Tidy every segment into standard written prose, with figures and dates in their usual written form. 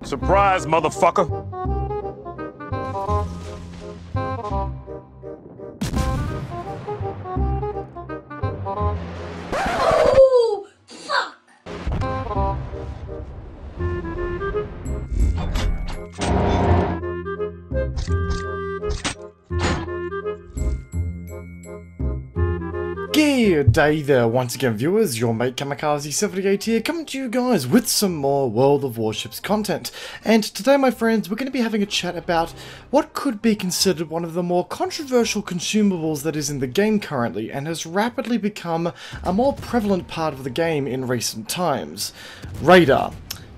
Surprise, motherfucker! Oh, fuck! Good day there once again, viewers. Your mate AG7 here, coming to you guys with some more World of Warships content. And today, my friends, we're going to be having a chat about what could be considered one of the more controversial consumables that is in the game currently, and has rapidly become a more prevalent part of the game in recent times. Radar.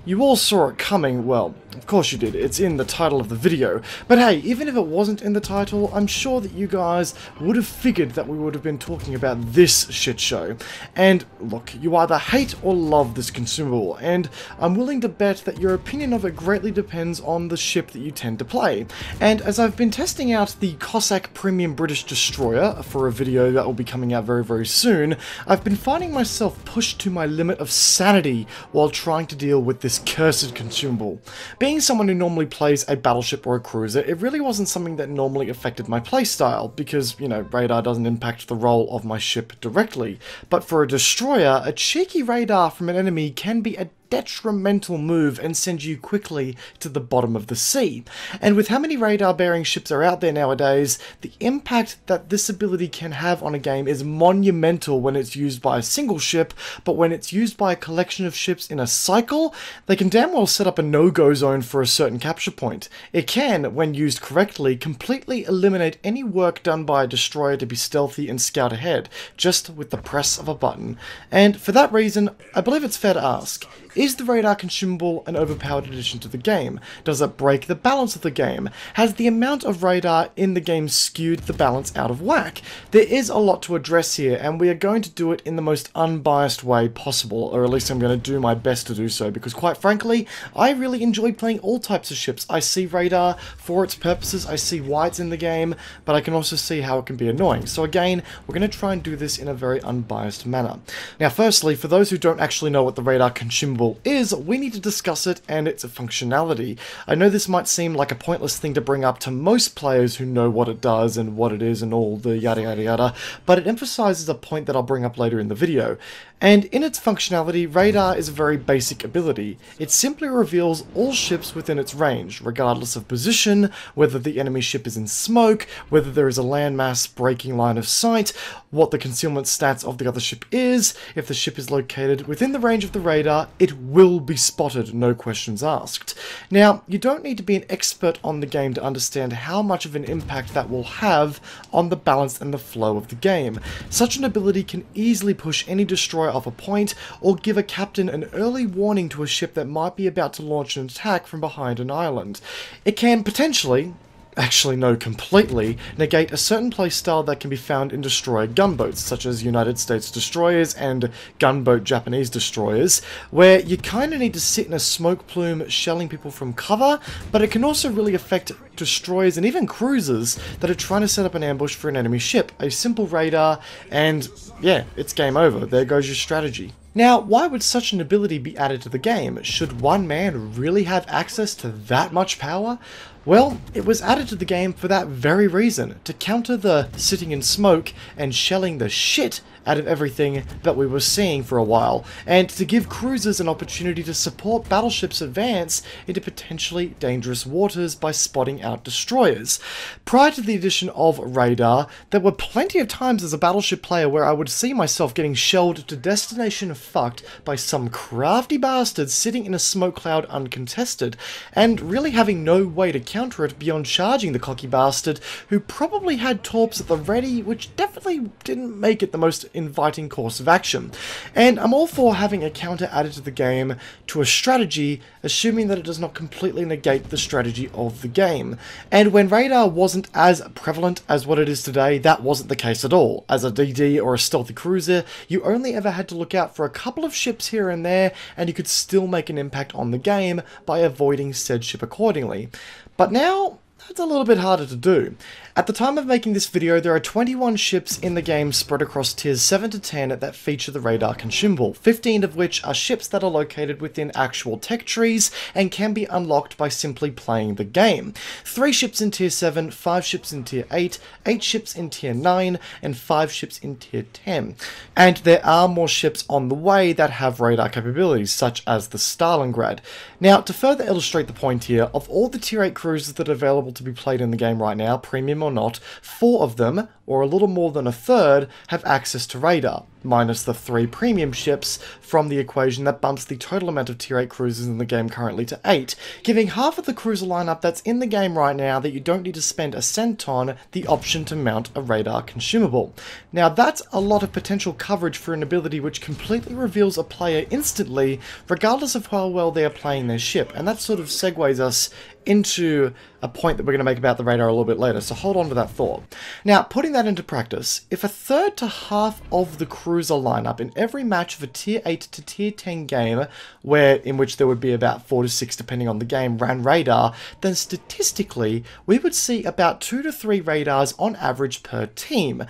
You all saw it coming, well, of course you did, it's in the title of the video. But hey, even if it wasn't in the title, I'm sure that you guys would have figured that we would have been talking about this shit show. And look, you either hate or love this consumable, and I'm willing to bet that your opinion of it greatly depends on the ship that you tend to play. And as I've been testing out the Cossack Premium British Destroyer for a video that will be coming out very, very soon, I've been finding myself pushed to my limit of sanity while trying to deal with this cursed consumable. Being someone who normally plays a battleship or a cruiser, it really wasn't something that normally affected my playstyle, because, you know, radar doesn't impact the role of my ship directly. But for a destroyer, a cheeky radar from an enemy can be a detrimental move and send you quickly to the bottom of the sea. And with how many radar-bearing ships are out there nowadays, the impact that this ability can have on a game is monumental when it's used by a single ship, but when it's used by a collection of ships in a cycle, they can damn well set up a no-go zone for a certain capture point. It can, when used correctly, completely eliminate any work done by a destroyer to be stealthy and scout ahead, just with the press of a button. And for that reason, I believe it's fair to ask, is the radar consumable an overpowered addition to the game? Does it break the balance of the game? Has the amount of radar in the game skewed the balance out of whack? There is a lot to address here, and we are going to do it in the most unbiased way possible, or at least I'm going to do my best to do so, because quite frankly, I really enjoy playing all types of ships. I see radar for its purposes, I see why it's in the game, but I can also see how it can be annoying. So again, we're going to try and do this in a very unbiased manner. Now firstly, for those who don't actually know what the radar consumable is, we need to discuss it and its functionality. I know this might seem like a pointless thing to bring up to most players who know what it does and what it is and all the yada yada yada, but it emphasizes a point that I'll bring up later in the video. And in its functionality, radar is a very basic ability. It simply reveals all ships within its range, regardless of position, whether the enemy ship is in smoke, whether there is a landmass breaking line of sight, what the concealment stats of the other ship is. If the ship is located within the range of the radar, it will be spotted, no questions asked. Now, you don't need to be an expert on the game to understand how much of an impact that will have on the balance and the flow of the game. Such an ability can easily push any destroyer off a point, or give a captain an early warning to a ship that might be about to launch an attack from behind an island. It can potentially, actually no, completely, negate a certain playstyle that can be found in destroyer gunboats, such as United States destroyers and gunboat Japanese destroyers, where you kind of need to sit in a smoke plume shelling people from cover, but it can also really affect destroyers and even cruisers that are trying to set up an ambush for an enemy ship. A simple radar, and yeah, it's game over. There goes your strategy. Now, why would such an ability be added to the game? Should one man really have access to that much power? Well, it was added to the game for that very reason, to counter the sitting in smoke and shelling the shit out of everything that we were seeing for a while, and to give cruisers an opportunity to support battleships' advance into potentially dangerous waters by spotting out destroyers. Prior to the addition of radar, there were plenty of times as a battleship player where I would see myself getting shelled to destination fucked by some crafty bastard sitting in a smoke cloud uncontested, and really having no way to counter it beyond charging the cocky bastard who probably had torps at the ready, which definitely didn't make it the most inviting course of action. And I'm all for having a counter added to the game to a strategy, assuming that it does not completely negate the strategy of the game. And when radar wasn't as prevalent as what it is today, that wasn't the case at all. As a DD or a stealthy cruiser, you only ever had to look out for a couple of ships here and there, and you could still make an impact on the game by avoiding said ship accordingly. But now, that's a little bit harder to do. At the time of making this video, there are 21 ships in the game spread across tiers 7 to 10 that feature the radar consumable, 15 of which are ships that are located within actual tech trees and can be unlocked by simply playing the game. 3 ships in tier 7, 5 ships in tier 8, 8 ships in tier 9, and 5 ships in tier 10. And there are more ships on the way that have radar capabilities, such as the Stalingrad. Now, to further illustrate the point here, of all the tier 8 cruisers that are available to be played in the game right now, premium or not, 4 of them, or a little more than a third, have access to radar, minus the 3 premium ships from the equation that bumps the total amount of tier 8 cruisers in the game currently to 8, giving half of the cruiser lineup that's in the game right now that you don't need to spend a cent on the option to mount a radar consumable. Now that's a lot of potential coverage for an ability which completely reveals a player instantly, regardless of how well they are playing their ship, and that sort of segues us into a point that we're going to make about the radar a little bit later, so hold on to that thought. Now, putting that into practice, if a third to half of the cruiser lineup in every match of a tier 8 to tier 10 game, in which there would be about 4 to 6 depending on the game, ran radar, then statistically, we would see about 2 to 3 radars on average per team,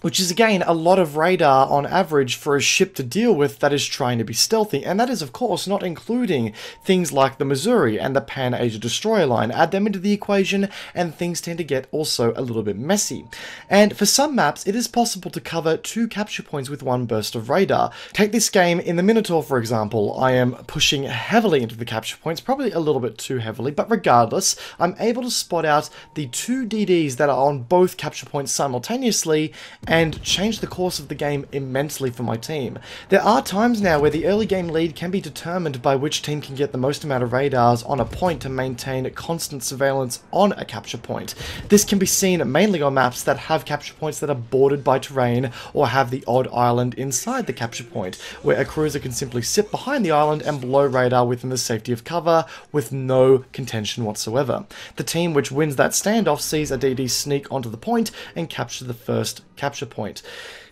which is again a lot of radar on average for a ship to deal with that is trying to be stealthy, and that is of course not including things like the Missouri and the Pan-Asia destroyer line. Add them into the equation and things tend to get also a little bit messy. And for some maps it is possible to cover 2 capture points with 1 burst of radar. Take this game in the Minotaur for example. I am pushing heavily into the capture points, probably a little bit too heavily, but regardless I'm able to spot out the 2 DDs that are on both capture points simultaneously and change the course of the game immensely for my team. There are times now where the early game lead can be determined by which team can get the most amount of radars on a point to maintain constant surveillance on a capture point. This can be seen mainly on maps that have capture points that are bordered by terrain or have the odd island inside the capture point, where a cruiser can simply sit behind the island and blow radar within the safety of cover with no contention whatsoever. The team which wins that standoff sees a DD sneak onto the point and capture the first capture point.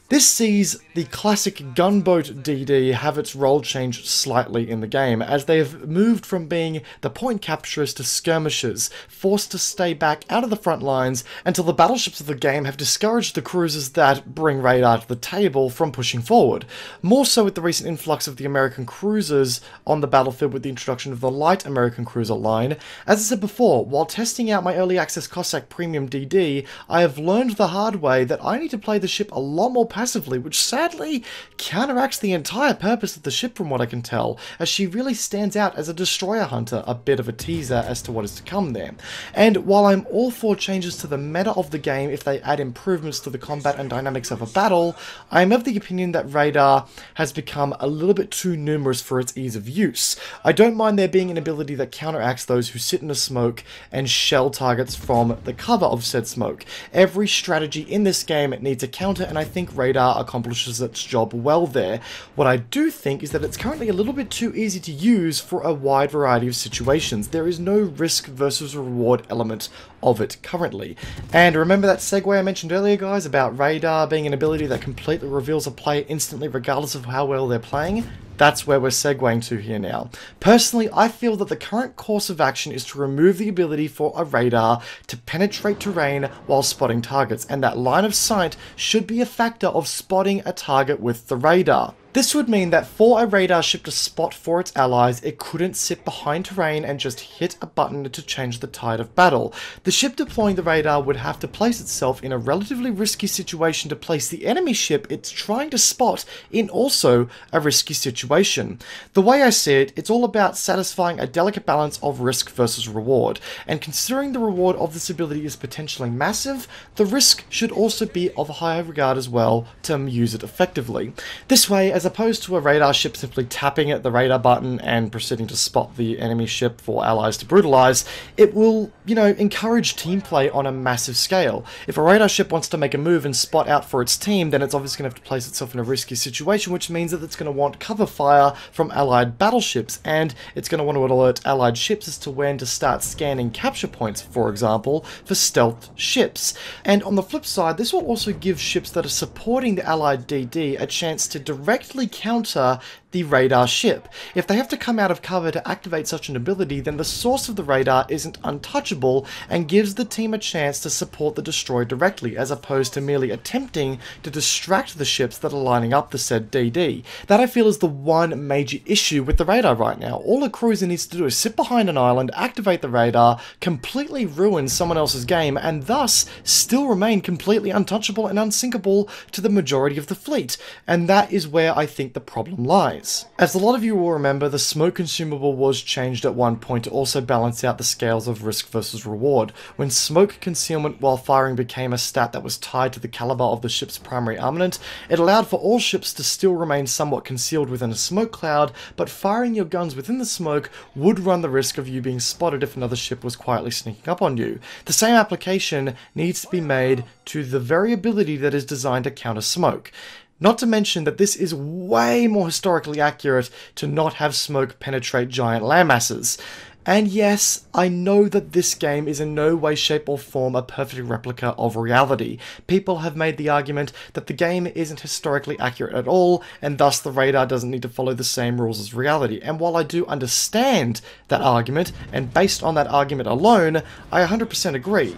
This sees the classic gunboat DD have its role changed slightly in the game, as they have moved from being the point capturers to skirmishers, forced to stay back out of the front lines until the battleships of the game have discouraged the cruisers that bring radar to the table from pushing forward. More so with the recent influx of the American cruisers on the battlefield with the introduction of the light American cruiser line. As I said before, while testing out my early access Cossack Premium DD, I have learned the hard way that I need to play the ship a lot more passively, which sadly counteracts the entire purpose of the ship from what I can tell, as she really stands out as a destroyer hunter, a bit of a teaser as to what is to come there. And while I'm all for changes to the meta of the game if they add improvements to the combat and dynamics of a battle, I am of the opinion that radar has become a little bit too numerous for its ease of use. I don't mind there being an ability that counteracts those who sit in a smoke and shell targets from the cover of said smoke. Every strategy in this game needs a counter, and I think radar accomplishes its job well there. What I do think is that it's currently a little bit too easy to use for a wide variety of situations. There is no risk versus reward element of it currently. And remember that segue I mentioned earlier, guys, about radar being an ability that completely reveals a player instantly regardless of how well they're playing? That's where we're segueing to here now. Personally, I feel that the current course of action is to remove the ability for a radar to penetrate terrain while spotting targets, and that line of sight should be a factor of spotting a target with the radar. This would mean that for a radar ship to spot for its allies, it couldn't sit behind terrain and just hit a button to change the tide of battle. The ship deploying the radar would have to place itself in a relatively risky situation to place the enemy ship it's trying to spot in also a risky situation. The way I see it, it's all about satisfying a delicate balance of risk versus reward, and considering the reward of this ability is potentially massive, the risk should also be of a higher regard as well to use it effectively. This way, as opposed to a radar ship simply tapping at the radar button and proceeding to spot the enemy ship for allies to brutalize, it will, encourage team play on a massive scale. If a radar ship wants to make a move and spot out for its team, then it's obviously going to have to place itself in a risky situation, which means that it's going to want cover fire from allied battleships, and it's going to want to alert allied ships as to when to start scanning capture points, for example, for stealth ships. And on the flip side, this will also give ships that are supporting the allied DD a chance to directly directly counter the radar ship. If they have to come out of cover to activate such an ability, then the source of the radar isn't untouchable and gives the team a chance to support the destroyer directly, as opposed to merely attempting to distract the ships that are lining up the said DD. That, I feel, is the one major issue with the radar right now. All a cruiser needs to do is sit behind an island, activate the radar, completely ruin someone else's game, and thus still remain completely untouchable and unsinkable to the majority of the fleet. And that is where I think the problem lies. As a lot of you will remember, the smoke consumable was changed at one point to also balance out the scales of risk versus reward. When smoke concealment while firing became a stat that was tied to the caliber of the ship's primary armament, it allowed for all ships to still remain somewhat concealed within a smoke cloud, but firing your guns within the smoke would run the risk of you being spotted if another ship was quietly sneaking up on you. The same application needs to be made to the variability that is designed to counter smoke. Not to mention that this is way more historically accurate to not have smoke penetrate giant landmasses. And yes, I know that this game is in no way, shape or form a perfect replica of reality. People have made the argument that the game isn't historically accurate at all, and thus the radar doesn't need to follow the same rules as reality. And while I do understand that argument, and based on that argument alone, I 100% agree.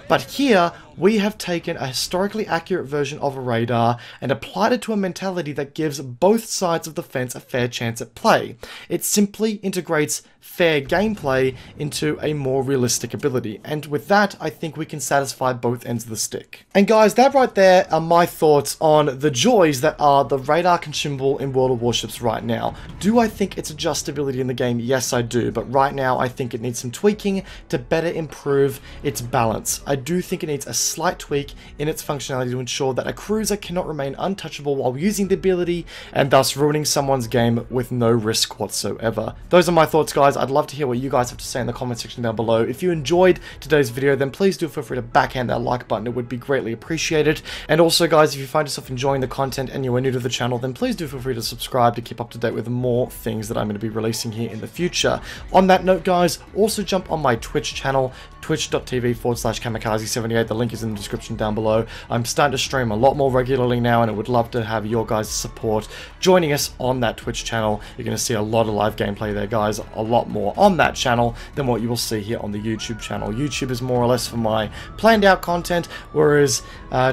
But here, we have taken a historically accurate version of a radar and applied it to a mentality that gives both sides of the fence a fair chance at play. It simply integrates fair gameplay into a more realistic ability, and with that, I think we can satisfy both ends of the stick. And guys, that right there are my thoughts on the joys that are the radar consumable in World of Warships right now. Do I think it's adjustability in the game? Yes, I do, but right now I think it needs some tweaking to better improve its balance. I do think it needs a slight tweak in its functionality to ensure that a cruiser cannot remain untouchable while using the ability, and thus ruining someone's game with no risk whatsoever. Those are my thoughts, guys. I'd love to hear what you guys have to say in the comment section down below. If you enjoyed today's video, then please do feel free to backhand that like button. It would be greatly appreciated. And also, guys, if you find yourself enjoying the content and you are new to the channel, then please do feel free to subscribe to keep up to date with more things that I'm going to be releasing here in the future. On that note, guys, also jump on my Twitch channel, twitch.tv/kamikaze78. The link is in the description down below. I'm starting to stream a lot more regularly now, and I would love to have your guys' support joining us on that Twitch channel. You're going to see a lot of live gameplay there, guys, a lot more on that channel than what you will see here on the YouTube channel. YouTube is more or less for my planned out content, whereas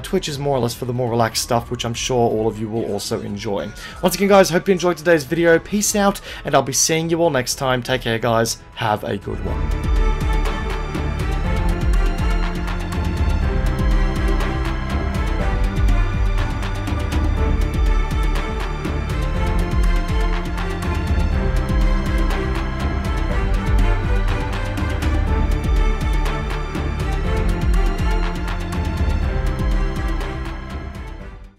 Twitch is more or less for the more relaxed stuff, which I'm sure all of you will also enjoy. Once again, guys, hope you enjoyed today's video. Peace out, and I'll be seeing you all next time. Take care, guys. Have a good one.